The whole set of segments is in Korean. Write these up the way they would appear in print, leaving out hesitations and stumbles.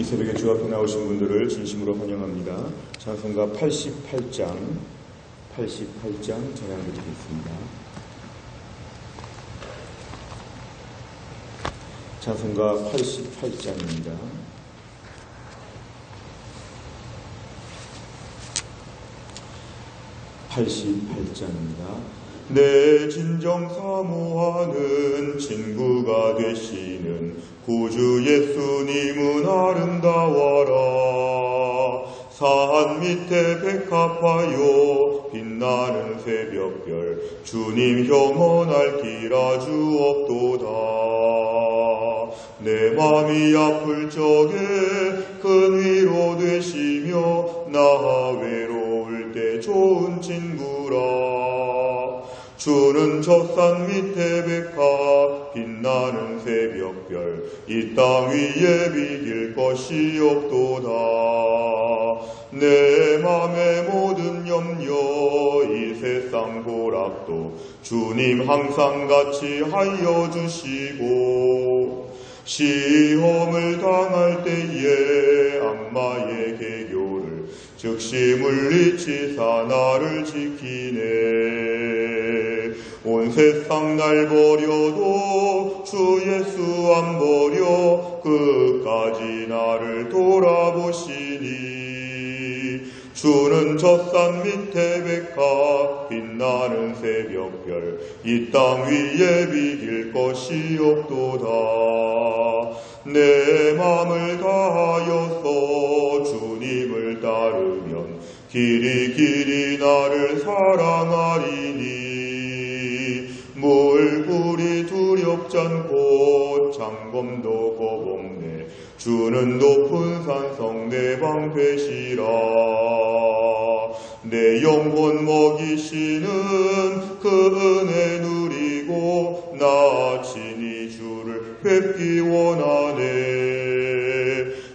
이 새벽에 주 앞에 나오신 분들을 진심으로 환영합니다. 찬송가 88장 찬양드리겠습니다. 찬송가 88장입니다. 내 진정 사모하는 친구가 되시는 구주 예수님은 아름다워라. 산 밑에 백합하여 빛나는 새벽별 주님 영원할 길아 주옵도다. 내 맘이 아플 적에 큰 위로 되시며 나 외로울 때 좋은 친구라. 주는 저 산 밑에 백합 빛나는 새벽별 이 땅 위에 비길 것이 없도다. 내 맘의 모든 염려 이 세상 고락도 주님 항상 같이 하여 주시고 시험을 당할 때에 악마의 계교를 즉시 물리치사 나를 지키네. 온 세상 날 버려도 주 예수 안 버려 끝까지 나를 돌아보시니. 주는 저 산 밑에 백합 빛나는 새벽별 이 땅 위에 비길 것이 없도다. 내 맘을 다하여서 주님을 따르면 길이 나를 사랑하리니. 물불이 두렵지 않고 창검도 거복네. 주는 높은 산성 내 방패시라. 내 영혼 먹이시는 그 은혜 누리고 나 친히 주를 뵙기 원하네.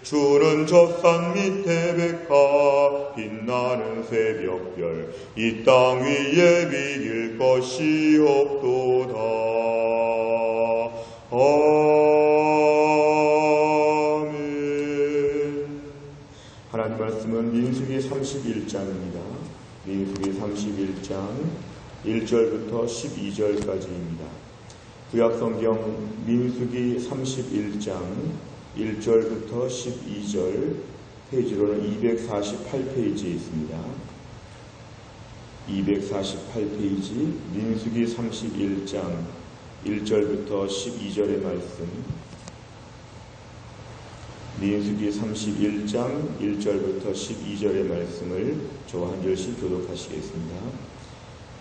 주는 저 산 밑에 백합 빛나는 새벽별 이 땅 위에 비길 것이 없도다. 아멘. 하나님 말씀은 민수기 31장입니다. 민수기 31장 1절부터 12절까지입니다. 구약성경 민수기 31장 1절부터 12절 페이지로는 248페이지에 있습니다. 248페이지 민수기 31장 1절부터 12절의 말씀, 민수기 31장 1절부터 12절의 말씀을 저와 한 절씩 교독하시겠습니다.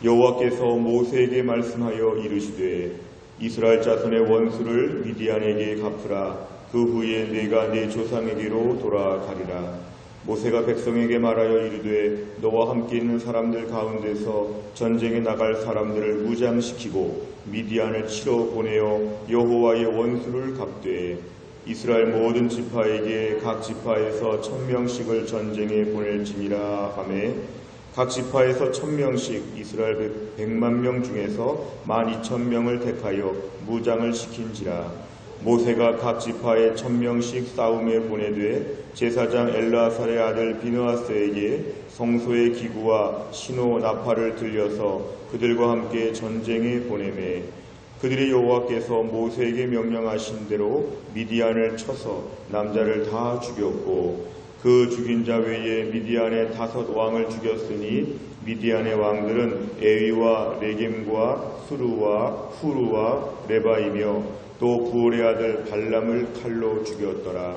여호와께서 모세에게 말씀하여 이르시되 이스라엘 자손의 원수를 미디안에게 갚으라. 그 후에 내가 내 조상에게로 돌아가리라. 모세가 백성에게 말하여 이르되 너와 함께 있는 사람들 가운데서 전쟁에 나갈 사람들을 무장시키고 미디안을 치러 보내어 여호와의 원수를 갚되 이스라엘 모든 지파에게 각 지파에서 1000명씩을 전쟁에 보낼지니라 하매 각 지파에서 1000명씩 이스라엘 100만 중에서 12,000명을 택하여 무장을 시킨지라. 모세가 각 지파에 1000명씩 싸움에 보내되 제사장 엘르아살의 아들 비느하스에게 성소의 기구와 신호 나팔을 들려서 그들과 함께 전쟁에 보내매 그들이 여호와께서 모세에게 명령하신 대로 미디안을 쳐서 남자를 다 죽였고 그 죽인 자 외에 미디안의 5 왕을 죽였으니 미디안의 왕들은 에위와 레겜과 수루와 후루와 레바이며 또 부올의 아들 발람을 칼로 죽였더라.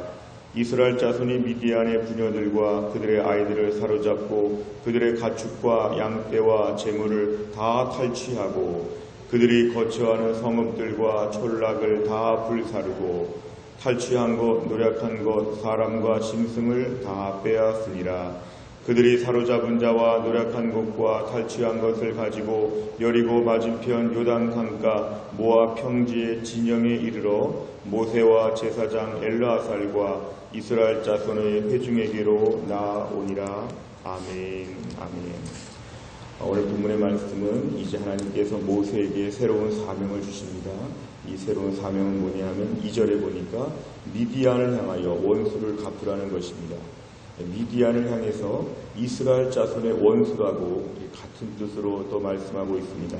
이스라엘 자손이 미디안의 부녀들과 그들의 아이들을 사로잡고 그들의 가축과 양떼와 재물을 다 탈취하고 그들이 거처하는 성읍들과 촌락을 다 불사르고 탈취한 것, 노력한 것, 사람과 짐승을 다 빼앗으니라. 그들이 사로잡은 자와 노력한 것과 탈취한 것을 가지고 여리고 맞은편 요단 강가 모압 평지의 진영에 이르러 모세와 제사장 엘르아살과 이스라엘 자손의 회중에게로 나오니라. 아멘. 아멘. 오늘 본문의 말씀은 이제 하나님께서 모세에게 새로운 사명을 주십니다. 이 새로운 사명은 뭐냐 하면 2절에 보니까 미디안을 향하여 원수를 갚으라는 것입니다. 미디안을 향해서 이스라엘 자손의 원수라고 같은 뜻으로 또 말씀하고 있습니다.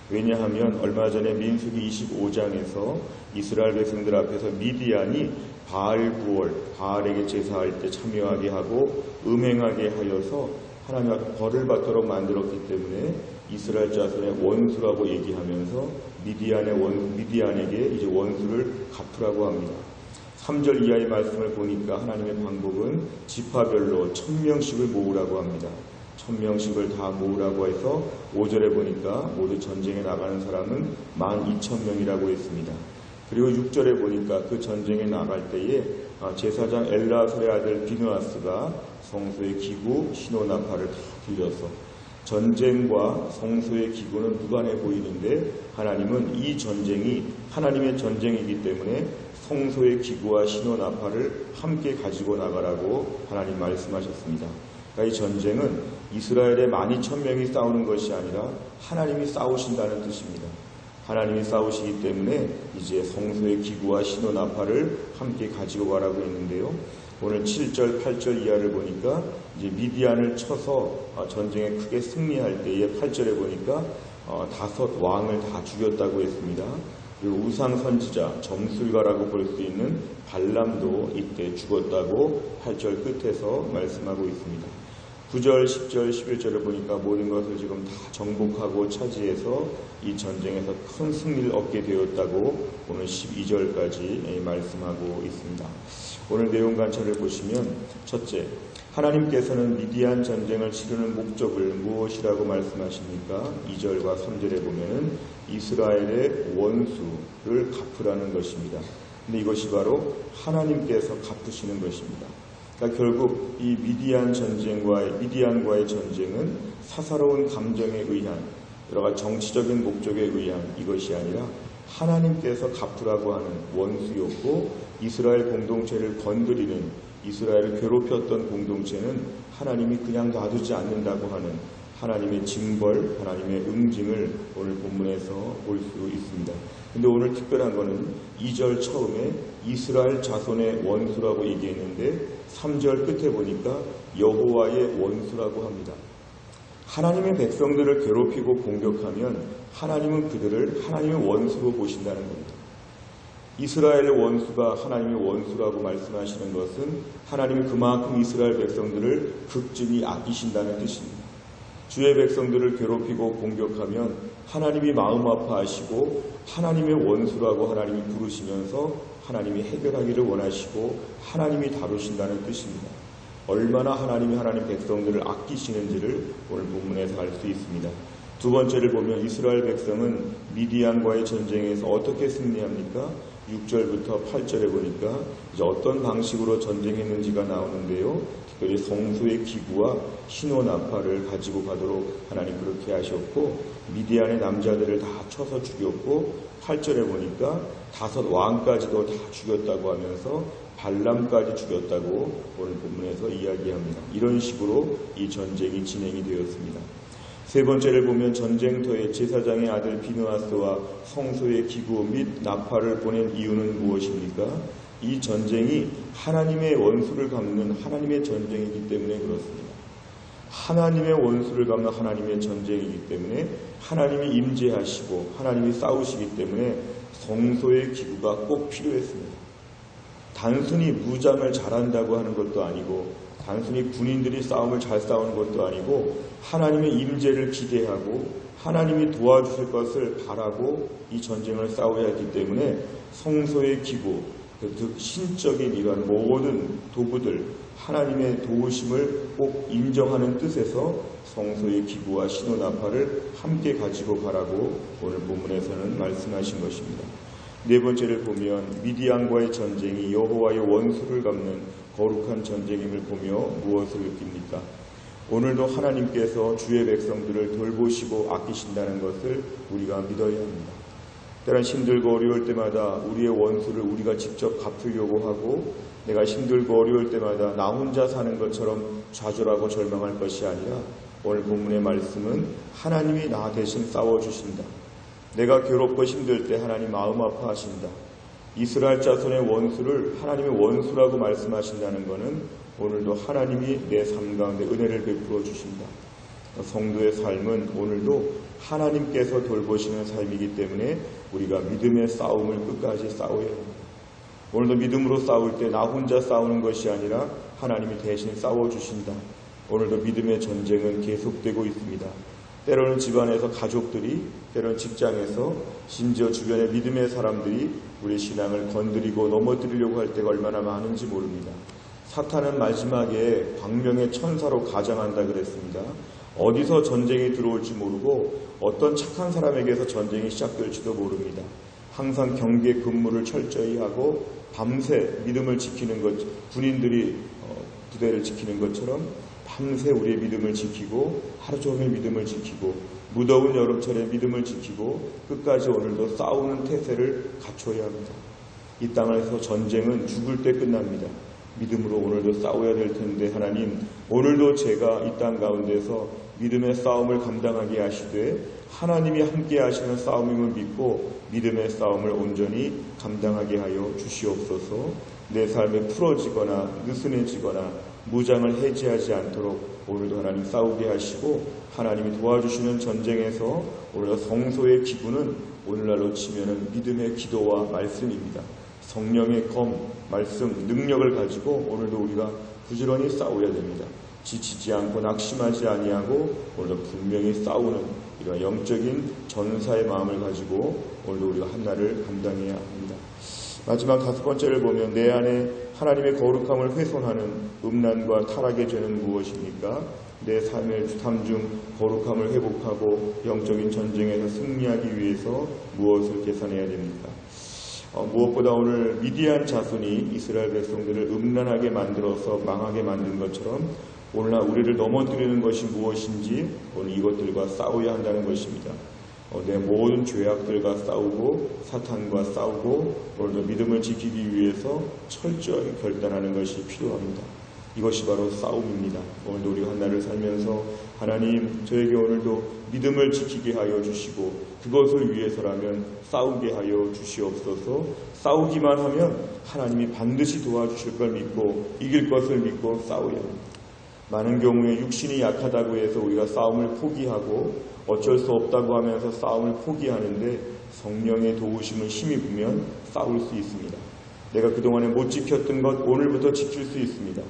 왜냐하면 얼마 전에 민수기 25장에서 이스라엘 백성들 앞에서 미디안이 바알 구월, 바알에게 제사할 때 참여하게 하고 음행하게 하여서 하나님 앞에 벌을 받도록 만들었기 때문에 이스라엘 자손의 원수라고 얘기하면서 미디안에게 이제 원수를 갚으라고 합니다. 3절 이하의 말씀을 보니까 하나님의 방법은 지파별로 1000명씩을 모으라고 합니다. 1000명씩을 다 모으라고 해서 5절에 보니까 모두 전쟁에 나가는 사람은 12,000명이라고 했습니다. 그리고 6절에 보니까 그 전쟁에 나갈 때에 제사장 엘라설의 아들 비느하스가 성소의 기구 시노나파를 다 들려서 전쟁과 성소의 기구는 무관해 보이는데 하나님은 이 전쟁이 하나님의 전쟁이기 때문에 성소의 기구와 시노나파를 함께 가지고 나가라고 하나님 말씀하셨습니다. 그러니까 이 전쟁은 이스라엘의 12,000명이 싸우는 것이 아니라 하나님이 싸우신다는 뜻입니다. 하나님이 싸우시기 때문에 이제 성소의 기구와 시노나파를 함께 가지고 가라고 했는데요. 오늘 7절, 8절 이하를 보니까 이제 미디안을 쳐서 전쟁에 크게 승리할 때에 8절에 보니까 5 왕을 다 죽였다고 했습니다. 그리고 우상 선지자, 점술가라고 볼 수 있는 발람도 이때 죽었다고 8절 끝에서 말씀하고 있습니다. 9절, 10절, 11절을 보니까 모든 것을 지금 다 정복하고 차지해서 이 전쟁에서 큰 승리를 얻게 되었다고 오늘 12절까지 말씀하고 있습니다. 오늘 내용 관찰을 보시면 첫째, 하나님께서는 미디안 전쟁을 치르는 목적을 무엇이라고 말씀하십니까? 2절과 3절에 보면은 이스라엘의 원수를 갚으라는 것입니다. 근데 이것이 바로 하나님께서 갚으시는 것입니다. 그러니까 결국 이 미디안과의 전쟁은 사사로운 감정에 의한 여러 가지 정치적인 목적에 의한 이것이 아니라 하나님께서 갚으라고 하는 원수였고 이스라엘 공동체를 건드리는 이스라엘을 괴롭혔던 공동체는 하나님이 그냥 놔두지 않는다고 하는 하나님의 징벌, 하나님의 응징을 오늘 본문에서 볼 수 있습니다. 근데 오늘 특별한 거는 2절 처음에 이스라엘 자손의 원수라고 얘기했는데 3절 끝에 보니까 여호와의 원수라고 합니다. 하나님의 백성들을 괴롭히고 공격하면 하나님은 그들을 하나님의 원수로 보신다는 겁니다. 이스라엘의 원수가 하나님의 원수라고 말씀하시는 것은 하나님이 그만큼 이스라엘 백성들을 극진히 아끼신다는 뜻입니다. 주의 백성들을 괴롭히고 공격하면 하나님이 마음 아파하시고 하나님의 원수라고 하나님이 부르시면서 하나님이 해결하기를 원하시고 하나님이 다루신다는 뜻입니다. 얼마나 하나님이 하나님 백성들을 아끼시는지를 오늘 본문에서 알 수 있습니다. 두 번째를 보면 이스라엘 백성은 미디안과의 전쟁에서 어떻게 승리합니까? 6절부터 8절에 보니까 이제 어떤 방식으로 전쟁했는지가 나오는데요. 특별히 성소의 기구와 시노나파를 가지고 가도록 하나님 그렇게 하셨고 미디안의 남자들을 다 쳐서 죽였고 8절에 보니까 5 왕까지도 다 죽였다고 하면서 발람까지 죽였다고 오늘 본문에서 이야기합니다. 이런 식으로 이 전쟁이 진행이 되었습니다. 세 번째를 보면 전쟁터에 제사장의 아들 비느하스와 성소의 기구 및 나팔을 보낸 이유는 무엇입니까? 이 전쟁이 하나님의 원수를 갚는 하나님의 전쟁이기 때문에 그렇습니다. 하나님의 원수를 갚는 하나님의 전쟁이기 때문에 하나님이 임재하시고 하나님이 싸우시기 때문에 성소의 기구가 꼭 필요했습니다. 단순히 무장을 잘한다고 하는 것도 아니고 단순히 군인들이 싸움을 잘 싸우는 것도 아니고 하나님의 임재를 기대하고 하나님이 도와주실 것을 바라고 이 전쟁을 싸워야 하기 때문에 성소의 기구, 즉 신적인 이런 모든 도구들 하나님의 도우심을 꼭 인정하는 뜻에서 성소의 기구와 시노나파를 함께 가지고 가라고 오늘 본문에서는 말씀하신 것입니다. 네 번째를 보면 미디안과의 전쟁이 여호와의 원수를 갚는 거룩한 전쟁임을 보며 무엇을 느낍니까? 오늘도 하나님께서 주의 백성들을 돌보시고 아끼신다는 것을 우리가 믿어야 합니다. 때론 힘들고 어려울 때마다 우리의 원수를 우리가 직접 갚으려고 하고 내가 힘들고 어려울 때마다 나 혼자 사는 것처럼 좌절하고 절망할 것이 아니라 오늘 본문의 말씀은 하나님이 나 대신 싸워주신다. 내가 괴롭고 힘들 때 하나님 마음 아파하신다. 이스라엘 자손의 원수를 하나님의 원수라고 말씀하신다는 것은 오늘도 하나님이 내 삶 가운데 은혜를 베풀어 주신다. 성도의 삶은 오늘도 하나님께서 돌보시는 삶이기 때문에 우리가 믿음의 싸움을 끝까지 싸워야 합니다. 오늘도 믿음으로 싸울 때 나 혼자 싸우는 것이 아니라 하나님이 대신 싸워주신다. 오늘도 믿음의 전쟁은 계속되고 있습니다. 때로는 집안에서 가족들이, 때로는 직장에서, 심지어 주변의 믿음의 사람들이 우리 신앙을 건드리고 넘어뜨리려고 할 때가 얼마나 많은지 모릅니다. 사탄은 마지막에 광명의 천사로 가장한다 그랬습니다. 어디서 전쟁이 들어올지 모르고 어떤 착한 사람에게서 전쟁이 시작될지도 모릅니다. 항상 경계 근무를 철저히 하고 밤새 믿음을 지키는 것, 군인들이 부대를 지키는 것처럼 밤새 우리의 믿음을 지키고 하루 종일 믿음을 지키고 무더운 여름철에 믿음을 지키고 끝까지 오늘도 싸우는 태세를 갖춰야 합니다. 이 땅에서 전쟁은 죽을 때 끝납니다. 믿음으로 오늘도 싸워야 될 텐데 하나님, 오늘도 제가 이 땅 가운데서 믿음의 싸움을 감당하게 하시되 하나님이 함께 하시는 싸움임을 믿고 믿음의 싸움을 온전히 감당하게 하여 주시옵소서. 내 삶에 풀어지거나 느슨해지거나 무장을 해제하지 않도록 오늘도 하나님 싸우게 하시고 하나님이 도와주시는 전쟁에서 오늘도 성소의 기구는 오늘날로 치면은 믿음의 기도와 말씀입니다. 성령의 검, 말씀, 능력을 가지고 오늘도 우리가 부지런히 싸워야 됩니다. 지치지 않고 낙심하지 아니하고 오늘도 분명히 싸우는 이런 영적인 전사의 마음을 가지고 오늘도 우리가 한날을 감당해야 합니다. 마지막 5번째를 보면 내 안에 하나님의 거룩함을 훼손하는 음란과 타락의 죄는 무엇입니까? 내 삶의 삶 중 거룩함을 회복하고 영적인 전쟁에서 승리하기 위해서 무엇을 계산해야 됩니까? 무엇보다 오늘 미디안 자손이 이스라엘 백성들을 음란하게 만들어서 망하게 만든 것처럼 오늘날 우리를 넘어뜨리는 것이 무엇인지 오늘 이것들과 싸워야 한다는 것입니다. 내 모든 죄악들과 싸우고 사탄과 싸우고 오늘도 믿음을 지키기 위해서 철저히 결단하는 것이 필요합니다. 이것이 바로 싸움입니다. 오늘도 우리가 한날을 살면서 하나님 저에게 오늘도 믿음을 지키게 하여 주시고 그것을 위해서라면 싸우게 하여 주시옵소서. 싸우기만 하면 하나님이 반드시 도와주실 걸 믿고 이길 것을 믿고 싸워야 합니다. 많은 경우에 육신이 약하다고 해서 우리가 싸움을 포기하고 어쩔 수 없다고 하면서 싸움을 포기하는데 성령의 도우심을 힘입으면 싸울 수 있습니다. 내가 그동안에 못 지켰던 것 오늘부터 지킬 수 있습니다.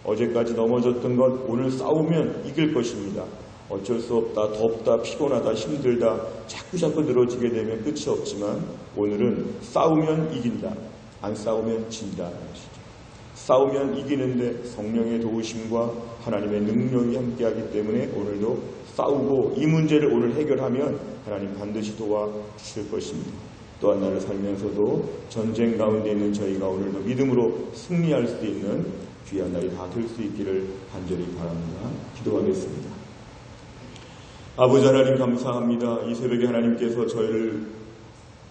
어제까지 넘어졌던 것 오늘 싸우면 이길 것입니다. 어쩔 수 없다, 덥다, 피곤하다, 힘들다 자꾸 늘어지게 되면 끝이 없지만 오늘은 싸우면 이긴다. 안 싸우면 진다. 싸우면 이기는데 성령의 도우심과 하나님의 능력이 함께하기 때문에 오늘도 싸우고 이 문제를 오늘 해결하면 하나님 반드시 도와주실 것입니다. 또한 나를 살면서도 전쟁 가운데 있는 저희가 오늘도 믿음으로 승리할 수 있는 귀한 날이 다 될 수 있기를 간절히 바랍니다. 기도하겠습니다. 아버지 하나님 감사합니다. 이 새벽에 하나님께서 저희를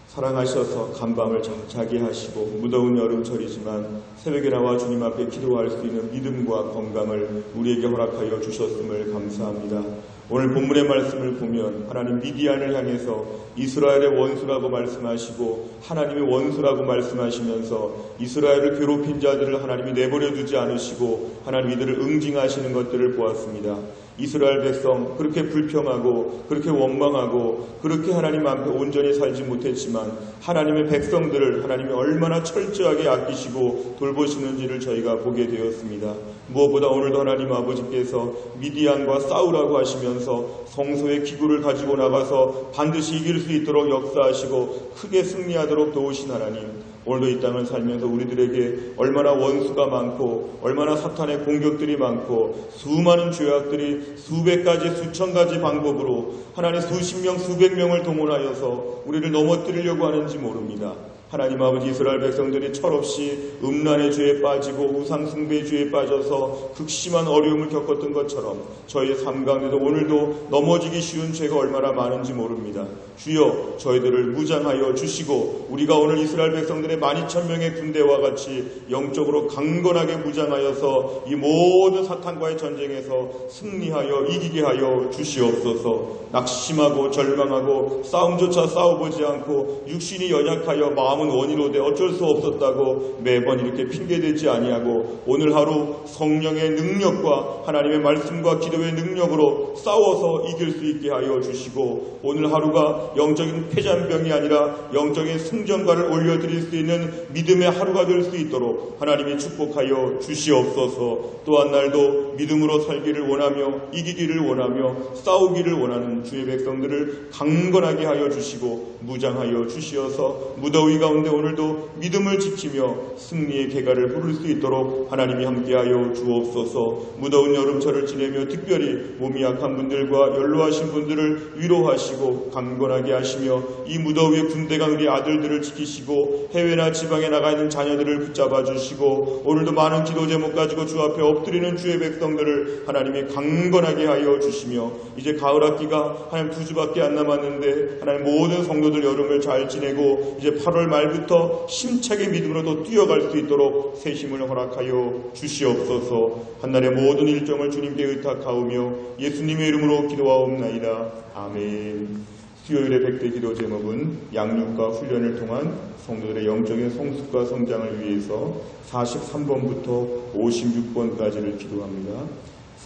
사랑하셔서 간밤을 자게 하시고 무더운 여름철이지만 새벽에 나와 주님 앞에 기도할 수 있는 믿음과 건강을 우리에게 허락하여 주셨음을 감사합니다. 오늘 본문의 말씀을 보면 하나님 미디안을 향해서 이스라엘의 원수라고 말씀하시고 하나님의 원수라고 말씀하시면서 이스라엘을 괴롭힌 자들을 하나님이 내버려 두지 않으시고 하나님 이들을 응징하시는 것들을 보았습니다. 이스라엘 백성 그렇게 불평하고 그렇게 원망하고 그렇게 하나님 앞에 온전히 살지 못했지만 하나님의 백성들을 하나님이 얼마나 철저하게 아끼시고 돌보시는지를 저희가 보게 되었습니다. 무엇보다 오늘도 하나님 아버지께서 미디안과 싸우라고 하시면서 성소의 기구를 가지고 나가서 반드시 이길 수 있도록 역사하시고 크게 승리하도록 도우신 하나님, 오늘도 이 땅을 살면서 우리들에게 얼마나 원수가 많고 얼마나 사탄의 공격들이 많고 수많은 죄악들이 수백 가지 수천 가지 방법으로 하나님 수십 명 수백 명을 동원하여서 우리를 넘어뜨리려고 하는지 모릅니다. 하나님 아버지 이스라엘 백성들이 철없이 음란의 죄에 빠지고 우상숭배의 죄에 빠져서 극심한 어려움을 겪었던 것처럼 저희의 삶 가운데도 오늘도 넘어지기 쉬운 죄가 얼마나 많은지 모릅니다. 주여 저희들을 무장하여 주시고 우리가 오늘 이스라엘 백성들의 12,000명의 군대와 같이 영적으로 강건하게 무장하여서 이 모든 사탄과의 전쟁에서 승리하여 이기게 하여 주시옵소서. 낙심하고 절망하고 싸움조차 싸워보지 않고 육신이 연약하여 마음은 원이로 돼 어쩔 수 없었다고 매번 이렇게 핑계대지 아니하고 오늘 하루 성령의 능력과 하나님의 말씀과 기도의 능력으로 싸워서 이길 수 있게 하여 주시고 오늘 하루가 영적인 패잔병이 아니라 영적인 승전가를 올려드릴 수 있는 믿음의 하루가 될 수 있도록 하나님이 축복하여 주시옵소서. 또한 날도 믿음으로 살기를 원하며 이기기를 원하며 싸우기를 원하는 주의 백성들을 강건하게 하여 주시고 무장하여 주시어서 무더위 가운데 오늘도 믿음을 지키며 승리의 개가를 부를 수 있도록 하나님이 함께하여 주옵소서. 무더운 여름철을 지내며 특별히 몸이 약한 분들과 연로하신 분들을 위로하시고 강건하게 하시며 이 무더위에 군대가 우리 아들들을 지키시고 해외나 지방에 나가 있는 자녀들을 붙잡아 주시고 오늘도 많은 기도 제목 가지고 주 앞에 엎드리는 주의 백성들을 하나님이 강건하게 하여 주시며 이제 가을 학기가 하나님 2주밖에 안 남았는데 하나님 모든 성도들 여름을 잘 지내고 이제 8월 말부터 힘차게 믿음으로 더 뛰어갈 수 있도록 새 힘을 허락하여 주시옵소서. 한날의 모든 일정을 주님께 의탁하오며 예수님의 이름으로 기도하옵나이다. 아멘. 수요일의 100대 기도 제목은 양육과 훈련을 통한 성도들의 영적인 성숙과 성장을 위해서 43번부터 56번까지를 기도합니다.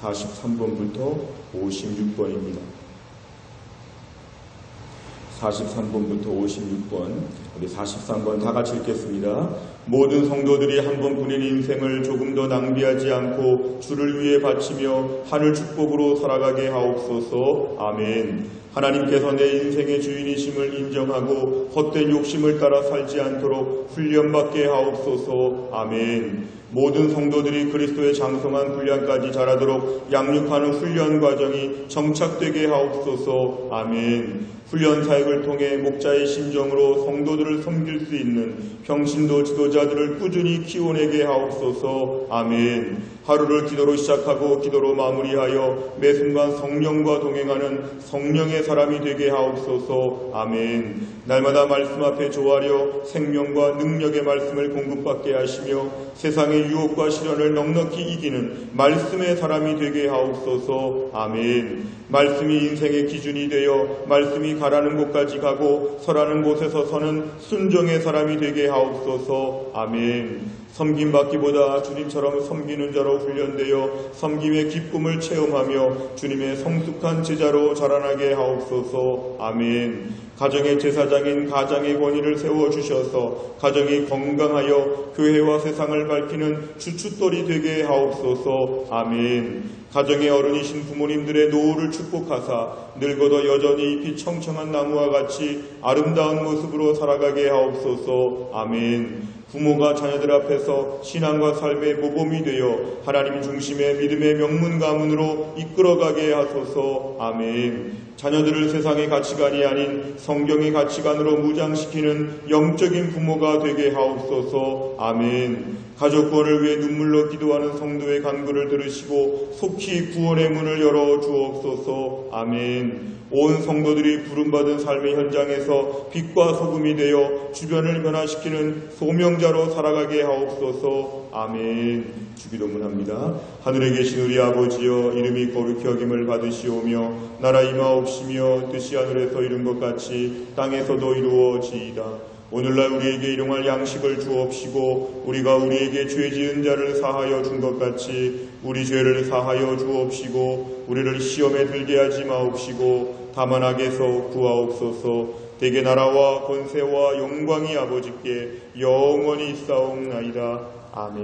43번부터 56번입니다. 43번부터 56번, 우리 43번 다 같이 읽겠습니다. 모든 성도들이 한 번뿐인 인생을 조금 더 낭비하지 않고 주를 위해 바치며 하늘 축복으로 살아가게 하옵소서. 아멘. 하나님께서 내 인생의 주인이심을 인정하고 헛된 욕심을 따라 살지 않도록 훈련받게 하옵소서. 아멘. 모든 성도들이 그리스도의 장성한 분량까지 자라도록 양육하는 훈련 과정이 정착되게 하옵소서. 아멘. 훈련 사역을 통해 목자의 심정으로 성도들을 섬길 수 있는 평신도 지도자들을 꾸준히 키워내게 하옵소서. 아멘. 하루를 기도로 시작하고 기도로 마무리하여 매 순간 성령과 동행하는 성령의 사람이 되게 하옵소서. 아멘. 날마다 말씀 앞에 조아려 생명과 능력의 말씀을 공급받게 하시며 세상의 유혹과 시련을 넉넉히 이기는 말씀의 사람이 되게 하옵소서. 아멘. 말씀이 인생의 기준이 되어 말씀이 가라는 곳까지 가고 서라는 곳에서 서는 순종의 사람이 되게 하옵소서. 아멘. 섬김받기보다 주님처럼 섬기는 자로 훈련되어 섬김의 기쁨을 체험하며 주님의 성숙한 제자로 자라나게 하옵소서. 아멘. 가정의 제사장인 가장의 권위를 세워주셔서 가정이 건강하여 교회와 세상을 밝히는 주춧돌이 되게 하옵소서. 아멘. 가정의 어른이신 부모님들의 노후를 축복하사 늙어도 여전히 잎이 청청한 나무와 같이 아름다운 모습으로 살아가게 하옵소서. 아멘. 부모가 자녀들 앞에서 신앙과 삶의 모범이 되어 하나님 중심의 믿음의 명문 가문으로 이끌어가게 하소서. 아멘. 자녀들을 세상의 가치관이 아닌 성경의 가치관으로 무장시키는 영적인 부모가 되게 하옵소서. 아멘. 가족 구원을 위해 눈물로 기도하는 성도의 간구를 들으시고 속히 구원의 문을 열어 주옵소서. 아멘. 온 성도들이 부름받은 삶의 현장에서 빛과 소금이 되어 주변을 변화시키는 소명자로 살아가게 하옵소서. 아멘. 주기도문 합니다. 하늘에 계신 우리 아버지여, 이름이 거룩히 여김을 받으시오며 나라 임하옵시며 뜻이 하늘에서 이룬 것 같이 땅에서도 이루어지이다. 오늘날 우리에게 일용할 양식을 주옵시고 우리가 우리에게 죄 지은 자를 사하여 준 것 같이 우리 죄를 사하여 주옵시고 우리를 시험에 들게 하지 마옵시고 다만 악에서 구하옵소서. 대개 나라와 권세와 영광이 아버지께 영원히 있사옵나이다. 아멘.